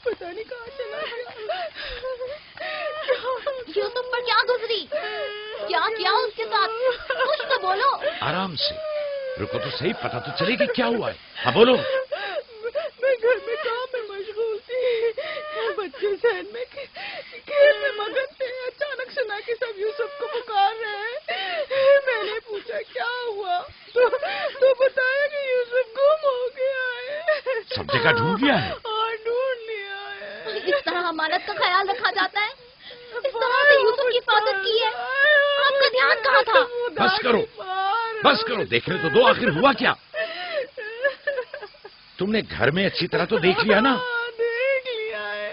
پتہ نہیں کہاں چلا گیا. یوسف پر کیا گزری؟ کیا کیا اس کے ساتھ؟ کچھ تو بولو. آرام سے رکو تو صحیح، پتہ تو چلے کہ کیا ہوا ہے. ہاں بولو. میں گھر میں کام میں مشغول تھی، بچے ذہن میں کھیل میں مگن تھے. اچانک سنا کہ سب یوسف کو پکار رہے ہیں. میں نے پوچھا کیا ہوا تو بتایا کہ یوسف گم ہو گیا ہے. سب جگہ ڈھونڈ لیا ہے؟ ہاں ڈھونڈ لیا ہے. اس طرح امانت کا خیال رکھا جاتا ہے؟ اس طرح سے یوسف کی حفاظت کی ہے؟ آپ کا دھیان کہاں تھا؟ بس کرو بس کرو، دیکھنے تو دو آخر ہوا کیا. تم نے گھر میں اچھی طرح تو دیکھ لیا نا؟ دیکھ لیا ہے.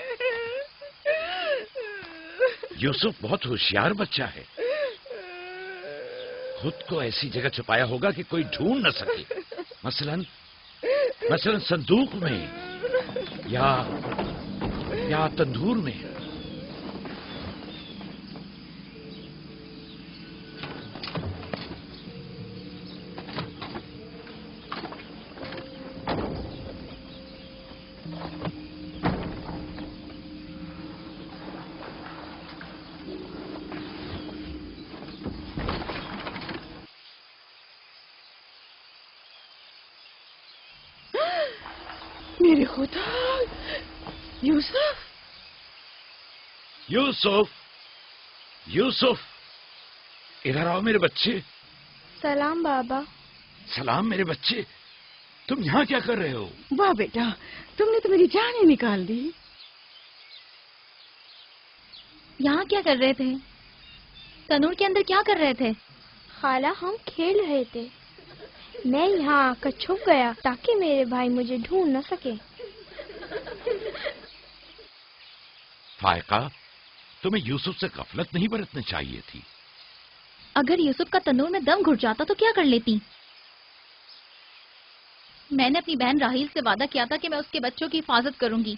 یوسف بہت ہوشیار بچہ ہے، خود کو ایسی جگہ چھپایا ہوگا کہ کوئی ڈھونڈ نہ سکے. مثلا صندوق میں یا تندور میں. میرے خدا، یوسف یوسف یوسف ادھر آؤ میرے بچے. سلام بابا. سلام میرے بچے، تم یہاں کیا کر رہے ہو؟ واہ بیٹا، تم نے تو میری جان ہی نکال دی. یہاں کیا کر رہے تھے؟ تنور کے اندر کیا کر رہے تھے؟ خالہ ہم کھیل رہے تھے. میں یہاں آ کر چھپ گیا تاکہ میرے بھائی مجھے ڈھونڈ نہ سکے. فائقہ، تمہیں یوسف سے غفلت نہیں برتنی چاہیے تھی. اگر یوسف کا تنور میں دم گھٹ جاتا تو کیا کر لیتی؟ میں نے اپنی بہن راحیل سے وعدہ کیا تھا کہ میں اس کے بچوں کی حفاظت کروں گی.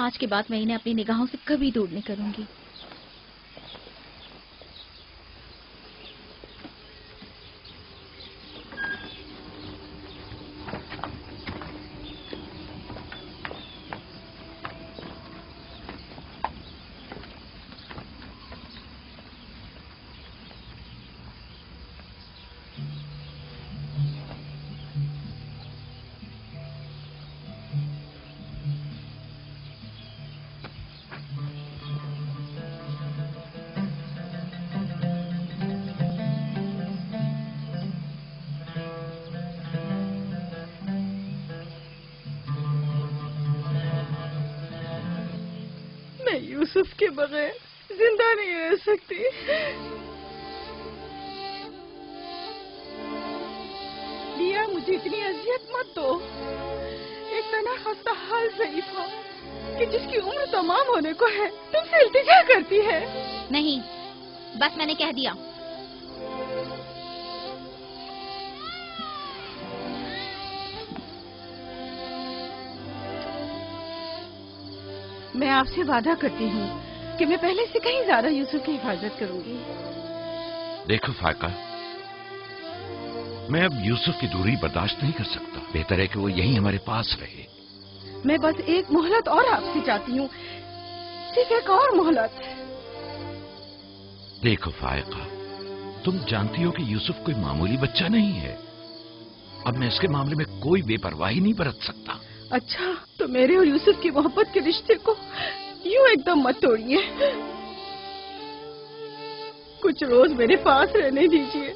آج کے بعد میں انہیں اپنی نگاہوں سے کبھی دور نہیں کروں گی. یوسف کے بغیر زندہ نہیں رہ سکتی. لیا، مجھے اتنی اذیت مت دو. ایک تنہا خستہ حال ضعیفہ کہ جس کی عمر تمام ہونے کو ہے تم سے التجا کرتی ہے. نہیں، بس میں نے کہہ دیا. میں آپ سے وعدہ کرتی ہوں کہ میں پہلے سے کہیں زیادہ یوسف کی حفاظت کروں گی. دیکھو فائقہ، میں اب یوسف کی دوری برداشت نہیں کر سکتا. بہتر ہے کہ وہ یہیں ہمارے پاس رہے. میں بس ایک مہلت اور آپ سے چاہتی ہوں، صرف ایک اور مہلت. دیکھو فائقہ، تم جانتی ہو کہ یوسف کوئی معمولی بچہ نہیں ہے. اب میں اس کے معاملے میں کوئی بے پرواہی نہیں برت سکتا. اچھا، تو میرے اور یوسف کی محبت کے رشتے کو یوں ایک دم مت توڑیے. کچھ روز میرے پاس رہنے دیجیے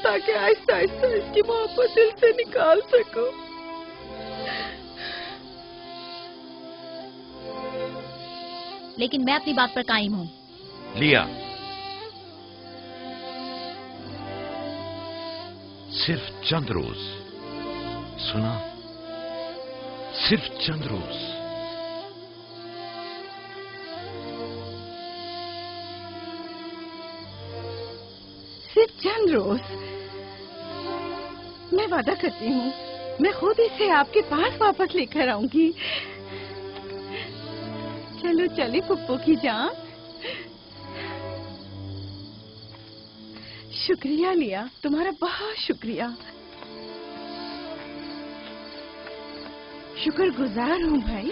تاکہ آہستہ آہستہ اس کی محبت دل سے نکال سکوں. لیکن میں اپنی بات پر قائم ہوں. لیا، صرف چند روز. سنا؟ صرف چند روز. صرف چند روز. میں وعدہ کرتی ہوں میں خود اسے آپ کے پاس واپس لے کر آؤں گی. چلو چلے پپو کی جان. شکریہ لیا، تمہارا بہت شکریہ. شکر گزار ہوں بھائی.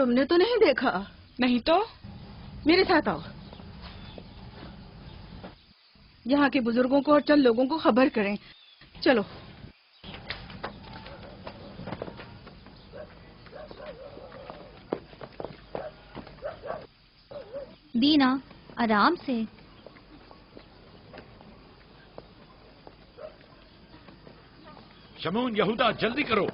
تم نے تو نہیں دیکھا؟ نہیں تو میرے ساتھ آؤ، یہاں کے بزرگوں کو اور چند لوگوں کو خبر کریں. چلو. دینا آرام سے. شمعون، یہودا، جلدی کرو.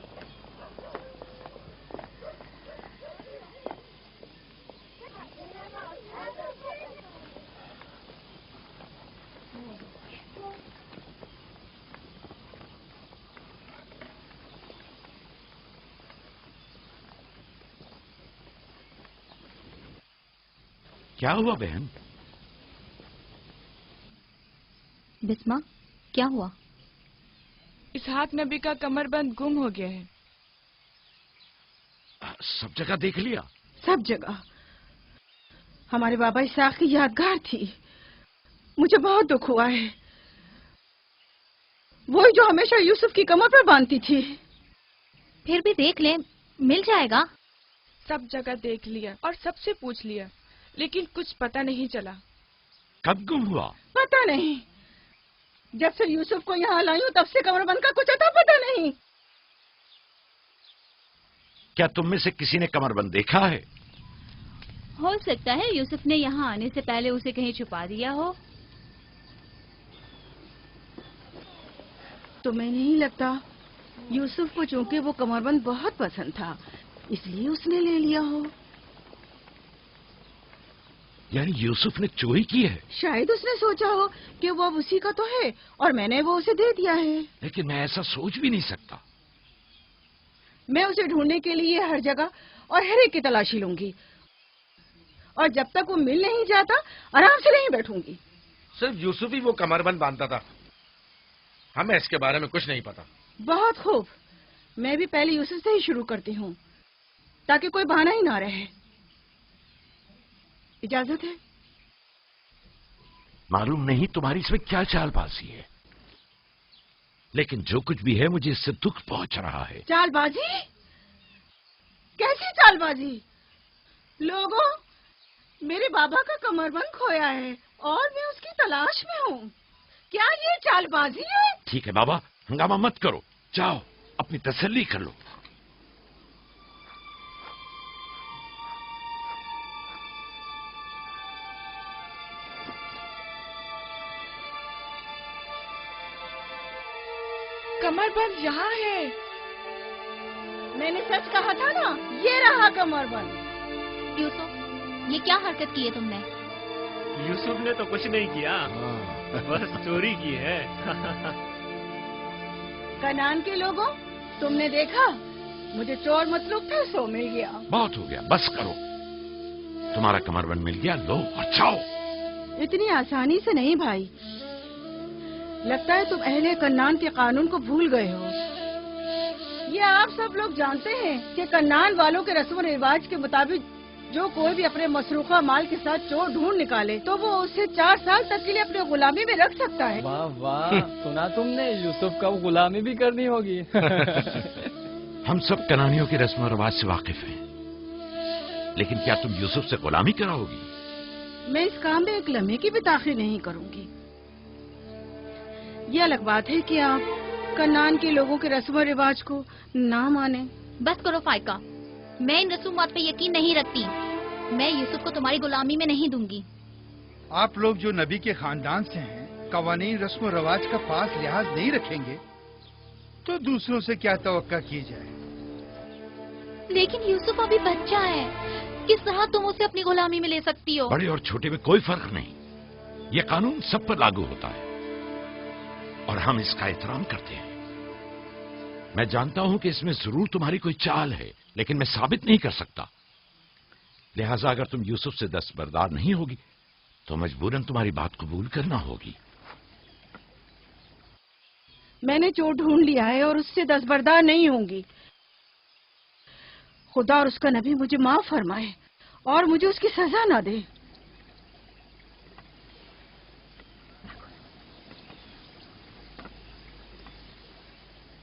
کیا ہوا بہن؟ بسما، کیا ہوا؟ اسحاق نبی کا کمر بند گم ہو گیا ہے. سب جگہ دیکھ لیا؟ سب جگہ. ہمارے بابا اسحاق کی یادگار تھی. مجھے بہت دکھ ہوا ہے. وہی جو ہمیشہ یوسف کی کمر پر باندھتی تھی. پھر بھی دیکھ لیں، مل جائے گا. سب جگہ دیکھ لیا اور سب سے پوچھ لیا، لیکن کچھ پتہ نہیں چلا. کب گم ہوا؟ پتہ نہیں. جب سے یوسف کو یہاں لائی ہوں تب سے کمر بند کا کچھ اتا پتہ نہیں. کیا تم میں سے کسی نے کمر بند دیکھا ہے؟ ہو سکتا ہے یوسف نے یہاں آنے سے پہلے اسے کہیں چھپا دیا ہو. تمہیں نہیں لگتا یوسف کو چونکہ وہ کمر بند بہت پسند تھا اس لیے اس نے لے لیا ہو؟ یعنی یوسف نے چوری کی ہے؟ شاید اس نے سوچا ہو کہ وہ اب اسی کا تو ہے اور میں نے وہ اسے دے دیا ہے. لیکن میں ایسا سوچ بھی نہیں سکتا. میں اسے ڈھونڈنے کے لیے ہر جگہ اور ہر ایک کی تلاشی لوں گی، اور جب تک وہ مل نہیں جاتا آرام سے نہیں بیٹھوں گی. صرف یوسف ہی وہ کمر بند باندھتا تھا، ہمیں اس کے بارے میں کچھ نہیں پتا. بہت خوب. میں بھی پہلے یوسف سے ہی شروع کرتی ہوں تاکہ کوئی بہانہ ہی نہ رہے. اجازت ہے؟ معلوم نہیں تمہاری اس میں کیا چال بازی ہے، لیکن جو کچھ بھی ہے مجھے اس سے دکھ پہنچ رہا ہے. چال بازی؟ کیسی چال بازی؟ لوگوں، میرے بابا کا کمر بند کھویا ہے اور میں اس کی تلاش میں ہوں. کیا یہ چال بازی ہے؟ ٹھیک ہے بابا، ہنگامہ مت کرو، جاؤ اپنی تسلی کر لو. کمر بند یہاں ہے. میں نے سچ کہا تھا نا، یہ رہا کمر بند. یوسف، یہ کیا حرکت کی ہے تم نے؟ یوسف نے تو کچھ نہیں کیا، بس چوری کی ہے. کنعان کے لوگوں، تم نے دیکھا مجھے چور مطلوب تھا، سو مل گیا. بہت ہو گیا، بس کرو. تمہارا کمر بند مل گیا، لو اور جاؤ. اتنی آسانی سے نہیں بھائی. لگتا ہے تم اہل کنعان کے قانون کو بھول گئے ہو. یہ آپ سب لوگ جانتے ہیں کہ کنعان والوں کے رسم و رواج کے مطابق جو کوئی بھی اپنے مسروقہ مال کے ساتھ چور ڈھونڈ نکالے تو وہ اسے 4 سال تک کے لیے اپنے غلامی میں رکھ سکتا ہے. واہ واہ، سنا تم نے؟ یوسف کا غلامی بھی کرنی ہوگی. ہم سب کنانیوں کے رسم و رواج سے واقف ہیں، لیکن کیا تم یوسف سے غلامی کراؤ گی؟ میں اس کام میں ایک لمحے کی بھی تاخیر نہیں کروں گی. یہ الگ بات ہے کہ آپ کنعان کے لوگوں کے رسم و رواج کو نہ مانیں. بس کرو فائقہ، میں ان رسومات پہ یقین نہیں رکھتی. میں یوسف کو تمہاری غلامی میں نہیں دوں گی. آپ لوگ جو نبی کے خاندان سے ہیں، قوانین رسم و رواج کا خاص لحاظ نہیں رکھیں گے تو دوسروں سے کیا توقع کی جائے؟ لیکن یوسف ابھی بچہ ہے، کس طرح تم اسے اپنی غلامی میں لے سکتی ہو؟ بڑے اور چھوٹے میں کوئی فرق نہیں. یہ قانون سب پر لاگو ہوتا ہے اور ہم اس کا احترام کرتے ہیں. میں جانتا ہوں کہ اس میں ضرور تمہاری کوئی چال ہے، لیکن میں ثابت نہیں کر سکتا. لہذا اگر تم یوسف سے دستبردار نہیں ہوگی تو مجبوراً تمہاری بات قبول کرنا ہوگی. میں نے چور ڈھونڈ لیا ہے اور اس سے دستبردار نہیں ہوں گی. خدا اور اس کا نبی مجھے معاف فرمائے اور مجھے اس کی سزا نہ دے.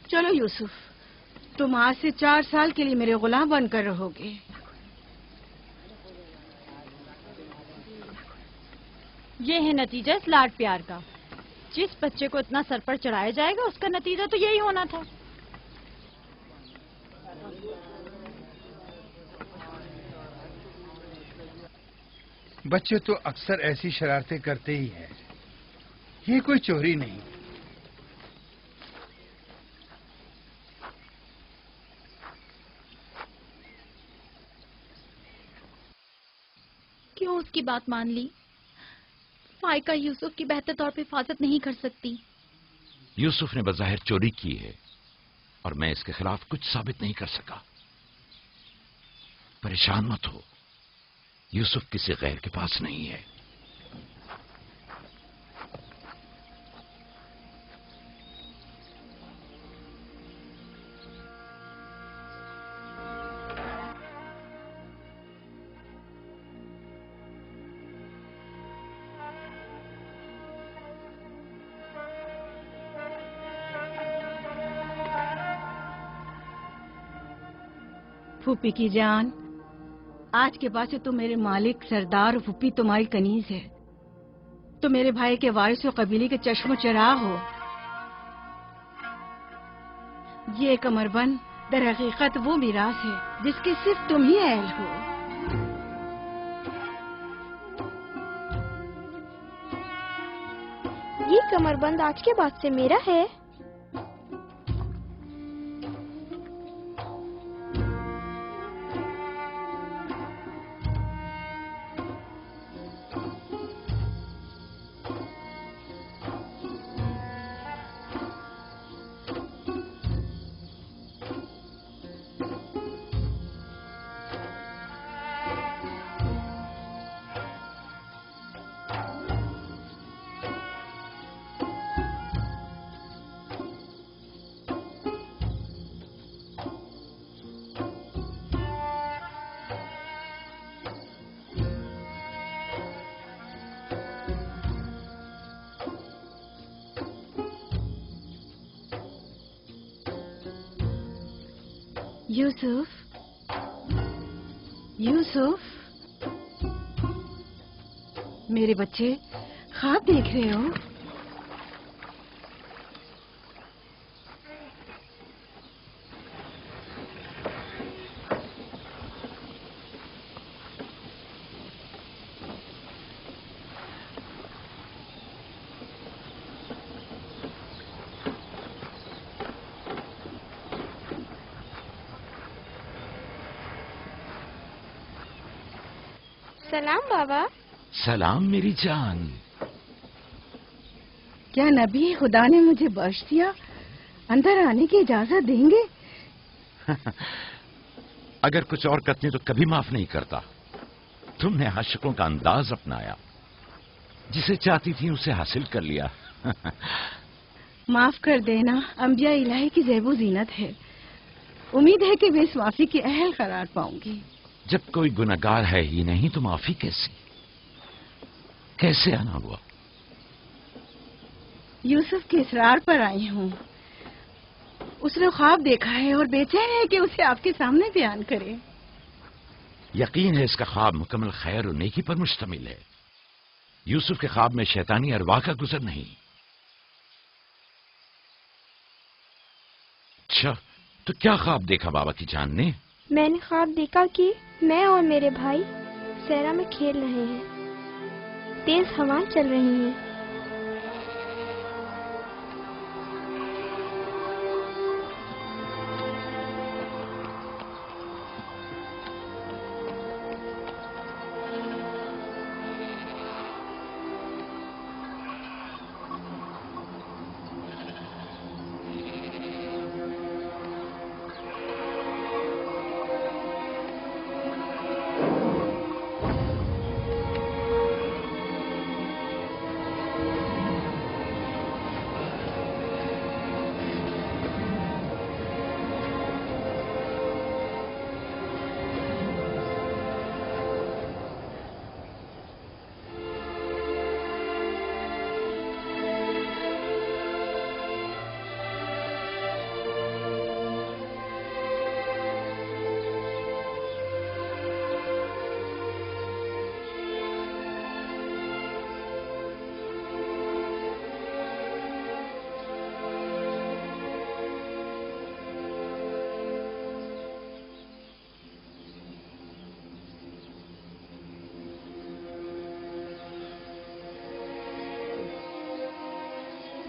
چلو یوسف، تم آج سے 4 سال کے لیے میرے غلام بن کر رہو گے. یہ ہے نتیجہ اس لاڈ پیار کا. جس بچے کو اتنا سر پر چڑھایا جائے گا اس کا نتیجہ تو یہی ہونا تھا. بچے تو اکثر ایسی شرارتیں کرتے ہی ہیں. یہ کوئی چوری نہیں. کیوں اس کی بات مان لی؟ فائقہ یوسف کی بہتر طور پہ حفاظت نہیں کر سکتی. یوسف نے بظاہر چوری کی ہے اور میں اس کے خلاف کچھ ثابت نہیں کر سکا. پریشان مت ہو، یوسف کسی غیر کے پاس نہیں ہے. پھوپھی کی جان، آج کے بعد سے تو میرے مالک سردار اور پھوپھی تمہاری کنیز ہے. تو میرے بھائی کے وارث و قبیلے کے چشم و چراغ ہو. یہ کمربند در حقیقت وہ میراث ہے جس کے صرف تم ہی اہل ہو. یہ کمربند آج کے بعد سے میرا ہے. یوسف، یوسف، میرے بچے خواب دیکھ رہے ہو؟ سلام بابا. سلام میری جان. کیا نبی خدا نے مجھے بخش دیا؟ اندر آنے کی اجازت دیں گے؟ اگر کچھ اور کرتی تو کبھی معاف نہیں کرتا. تم نے عاشقوں کا انداز اپنایا، جسے چاہتی تھی اسے حاصل کر لیا. معاف کر دینا انبیاء الہی کی زیب و زینت ہے. امید ہے کہ میں اس معافی کی اہل قرار پاؤں گی. جب کوئی گناہگار ہے ہی نہیں تو معافی کیسے آنا ہوا؟ یوسف کے اصرار پر آئی ہوں. اس نے خواب دیکھا ہے اور بے چین ہے کہ اسے آپ کے سامنے بیان کرے. یقین ہے اس کا خواب مکمل خیر اور نیکی پر مشتمل ہے. یوسف کے خواب میں شیطانی ارواح کا گزر نہیں. اچھا، تو کیا خواب دیکھا بابا کی جان نے؟ میں نے خواب دیکھا کہ میں اور میرے بھائی صحرا میں کھیل رہے ہیں. تیز ہوائیں چل رہی ہیں.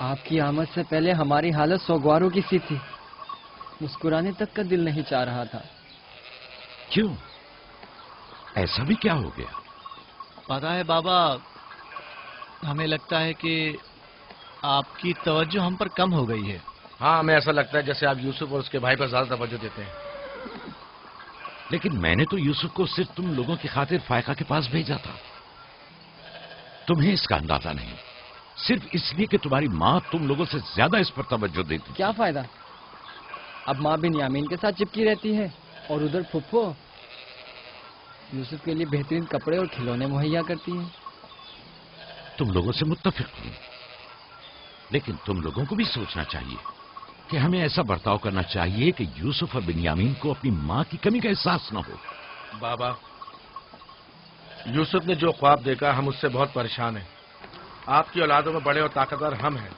آپ کی آمد سے پہلے ہماری حالت سوگواروں کی سی تھی. مسکرانے تک کا دل نہیں چاہ رہا تھا. کیوں؟ ایسا بھی کیا ہو گیا؟ پتا ہے بابا، ہمیں لگتا ہے کہ آپ کی توجہ ہم پر کم ہو گئی ہے. ہاں، ہمیں ایسا لگتا ہے جیسے آپ یوسف اور اس کے بھائی پر زیادہ توجہ دیتے ہیں. لیکن میں نے تو یوسف کو صرف تم لوگوں کی خاطر فائقہ کے پاس بھیجا تھا. تمہیں اس کا اندازہ نہیں، صرف اس لیے کہ تمہاری ماں تم لوگوں سے زیادہ اس پر توجہ دیتی. کیا فائدہ؟ اب ماں بنیامین کے ساتھ چپکی رہتی ہے اور ادھر پھپھو یوسف کے لیے بہترین کپڑے اور کھلونے مہیا کرتی ہیں. تم لوگوں سے متفق ہوں، لیکن تم لوگوں کو بھی سوچنا چاہیے کہ ہمیں ایسا برتاؤ کرنا چاہیے کہ یوسف اور بنیامین کو اپنی ماں کی کمی کا احساس نہ ہو. بابا، یوسف نے جو خواب دیکھا ہم اس سے بہت پریشان ہیں. آپ کی اولادوں میں بڑے اور طاقتور ہم ہیں.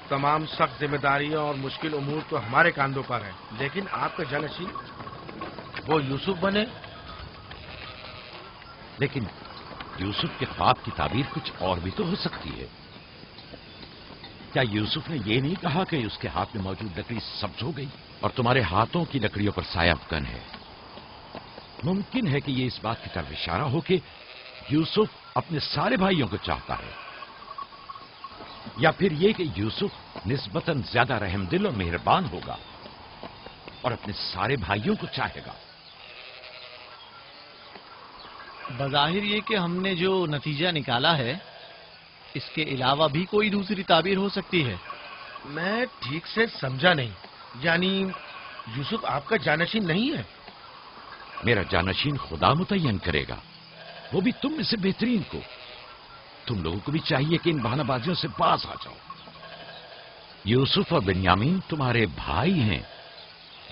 تمام سخت ذمہ داریاں اور مشکل امور تو ہمارے کاندھوں پر ہیں، لیکن آپ کا جانشین وہ یوسف بنے. لیکن یوسف کے خواب کی تعبیر کچھ اور بھی تو ہو سکتی ہے. کیا یوسف نے یہ نہیں کہا کہ اس کے ہاتھ میں موجود لکڑی سبز ہو گئی اور تمہارے ہاتھوں کی لکڑیوں پر سایہ افکن ہے؟ ممکن ہے کہ یہ اس بات کی طرف اشارہ ہو کہ یوسف اپنے سارے بھائیوں کو چاہتا ہے، یا پھر یہ کہ یوسف نسبتاً زیادہ رحم دل اور مہربان ہوگا اور اپنے سارے بھائیوں کو چاہے گا. بظاہر یہ کہ ہم نے جو نتیجہ نکالا ہے اس کے علاوہ بھی کوئی دوسری تعبیر ہو سکتی ہے. میں ٹھیک سے سمجھا نہیں. یعنی یوسف آپ کا جانشین نہیں ہے؟ میرا جانشین خدا متعین کرے گا، وہ بھی تم میں سے بہترین کو. تم لوگوں کو بھی چاہیے کہ ان بہانہ بازیوں سے باز آ جاؤ. یوسف اور بنیامین تمہارے بھائی ہیں،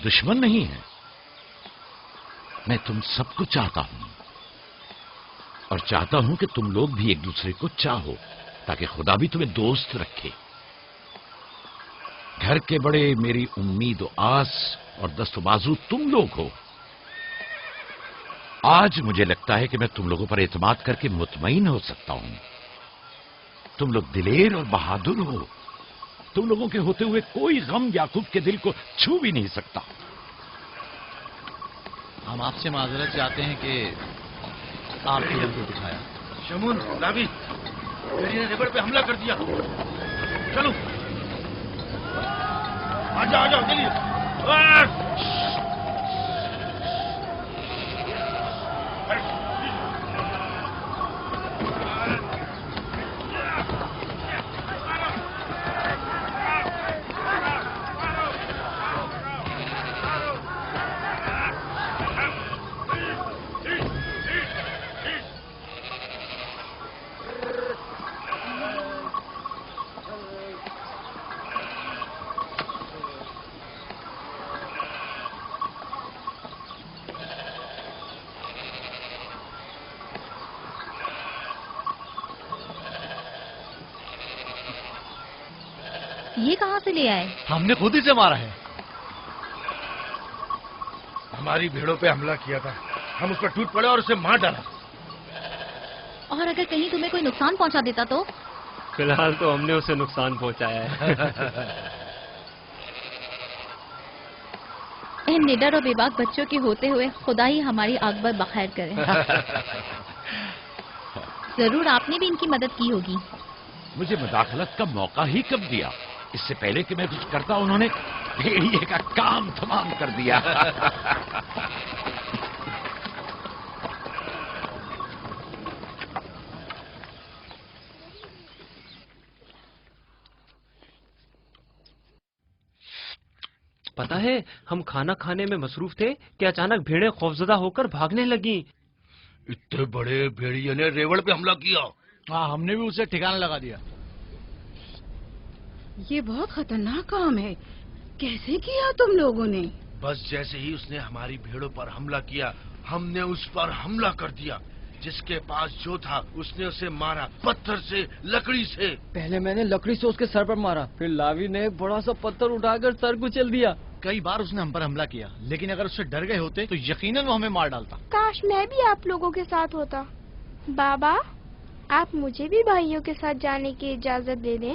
دشمن نہیں ہیں. میں تم سب کو چاہتا ہوں اور چاہتا ہوں کہ تم لوگ بھی ایک دوسرے کو چاہو تاکہ خدا بھی تمہیں دوست رکھے. گھر کے بڑے میری امید و آس اور دست و بازو تم لوگ ہو. آج مجھے لگتا ہے کہ میں تم لوگوں پر اعتماد کر کے مطمئن ہو سکتا ہوں. تم لوگ دلیر اور بہادر ہو. تم لوگوں کے ہوتے ہوئے کوئی غم یعقوب کے دل کو چھو بھی نہیں سکتا. ہم آپ سے معذرت چاہتے ہیں کہ آپ نے ہم کو دکھایا. شمون، لاوی، میری نے ریبڑ پہ حملہ کر دیا. چلو آ جاؤ چلیے. یہ کہاں سے لے آئے؟ ہم نے خود ہی سے مارا ہے. ہماری بھیڑوں پہ حملہ کیا تھا، ہم اس پر ٹوٹ پڑے اور اسے مار ڈالا. اور اگر کہیں تمہیں کوئی نقصان پہنچا دیتا تو؟ فی الحال تو ہم نے اسے نقصان پہنچایا ہے. ان نڈر اور بے باک بچوں کے ہوتے ہوئے خدا ہی ہماری عاقبت بخیر کرے. ضرور آپ نے بھی ان کی مدد کی ہوگی. مجھے مداخلت کا موقع ہی کب دیا؟ اس سے پہلے کہ میں کچھ کرتا انہوں نے بھیڑیے کا کام تمام کر دیا. پتا ہے ہم کھانا کھانے میں مصروف تھے کہ اچانک بھیڑیں خوفزدہ ہو کر بھاگنے لگیں. اتنے بڑے بھیڑیے نے ریوڑ پہ حملہ کیا. ہاں، ہم نے بھی اسے ٹھکانا لگا دیا. یہ بہت خطرناک کام ہے. کیسے کیا تم لوگوں نے؟ بس جیسے ہی اس نے ہماری بھیڑوں پر حملہ کیا ہم نے اس پر حملہ کر دیا. جس کے پاس جو تھا اس نے اسے مارا، پتھر سے، لکڑی سے. پہلے میں نے لکڑی سے اس کے سر پر مارا، پھر لاوی نے ایک بڑا سا پتھر اٹھا کر سر کچل دیا. کئی بار اس نے ہم پر حملہ کیا، لیکن اگر اس سے ڈر گئے ہوتے تو یقیناً وہ ہمیں مار ڈالتا. کاش میں بھی آپ لوگوں کے ساتھ ہوتا. بابا، آپ مجھے بھی بھائیوں کے ساتھ جانے کی اجازت دے دیں.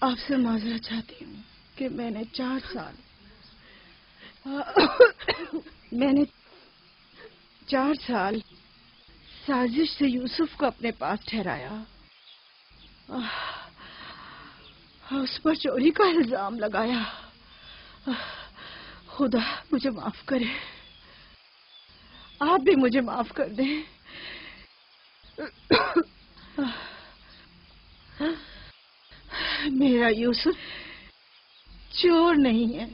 آپ سے معذرت چاہتی ہوں کہ میں نے 4 سال سازش سے یوسف کو اپنے پاس ٹھہرایا، اس پر چوری کا الزام لگایا۔ خدا مجھے معاف کرے، آپ بھی مجھے معاف کر دیں۔ میرا یوسف چور نہیں ہے،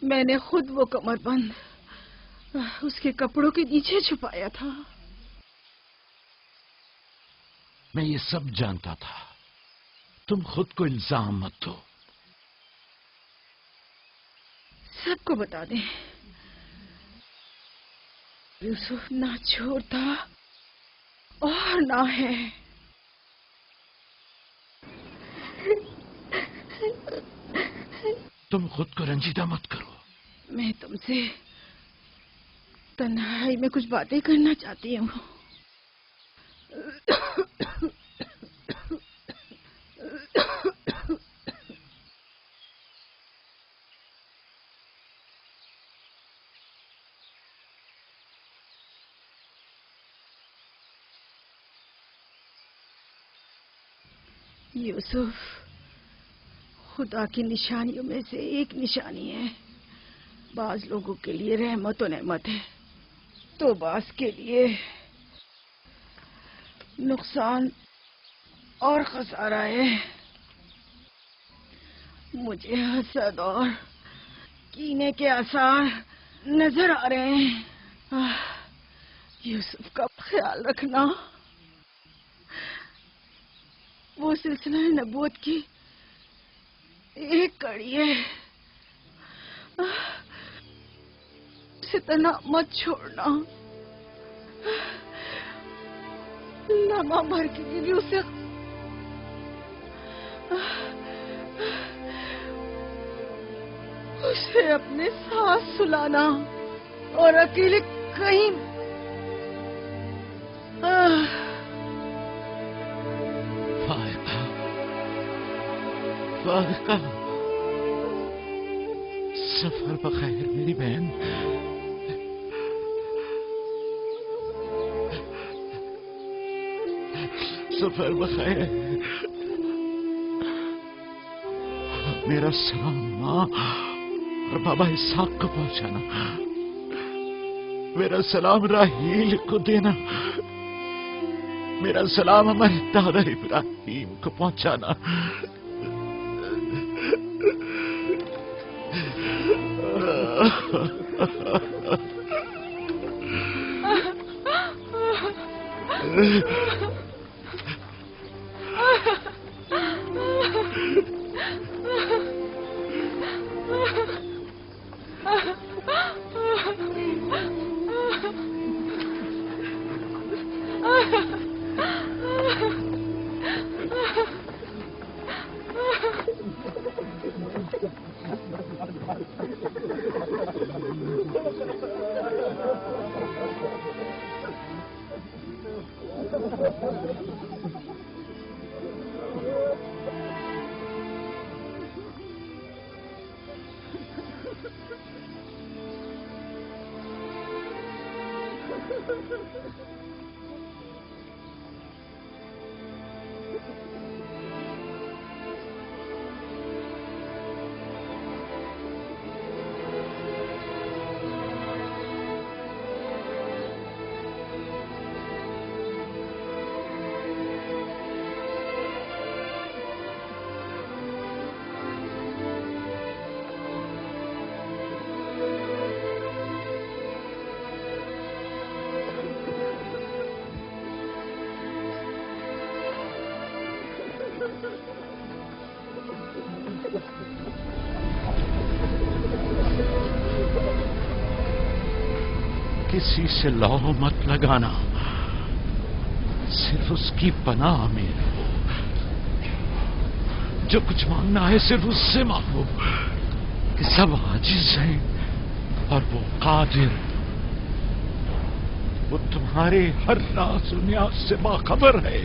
میں نے خود وہ کمر بند اس کے کپڑوں کے نیچے چھپایا تھا۔ میں یہ سب جانتا تھا، تم خود کو الزام مت دو۔ سب کو بتا دیں، یوسف نہ چور تھا اور نہ ہے۔ تم خود کو رنجیدہ مت کرو۔ میں تم سے تنہائی میں کچھ باتیں کرنا چاہتی ہوں۔ یوسف خدا کی نشانیوں میں سے ایک نشانی ہے۔ بعض لوگوں کے لیے رحمت و نعمت ہے تو بعض کے لیے نقصان اور خسارہ ہے۔ مجھے حسد اور کینے کے آثار نظر آ رہے ہیں۔ یوسف کا خیال رکھنا، وہ سلسلہ نبوت کی ایک کڑی ہے، اسے تنہا مت چھوڑنا۔ لمحہ بھر کے لیے بھی اسے اپنے ساتھ سلانا اور اکیلے کہیں فائقہ، سفر بخیر میری بہن۔ سفر بخیر۔ میرا سلام ماں اور بابا اسحاق کو پہنچانا، میرا سلام راہیل کو دینا، میرا سلام ہمارے دادا ابراہیم کو پہنچانا۔ کسی سے لو مت لگانا، صرف اس کی پناہ میں رہو۔ جو کچھ مانگنا ہے صرف اس سے مانگو کہ سب عاجز ہیں اور وہ قادر، وہ تمہارے ہر راز و نیاز سے باخبر ہے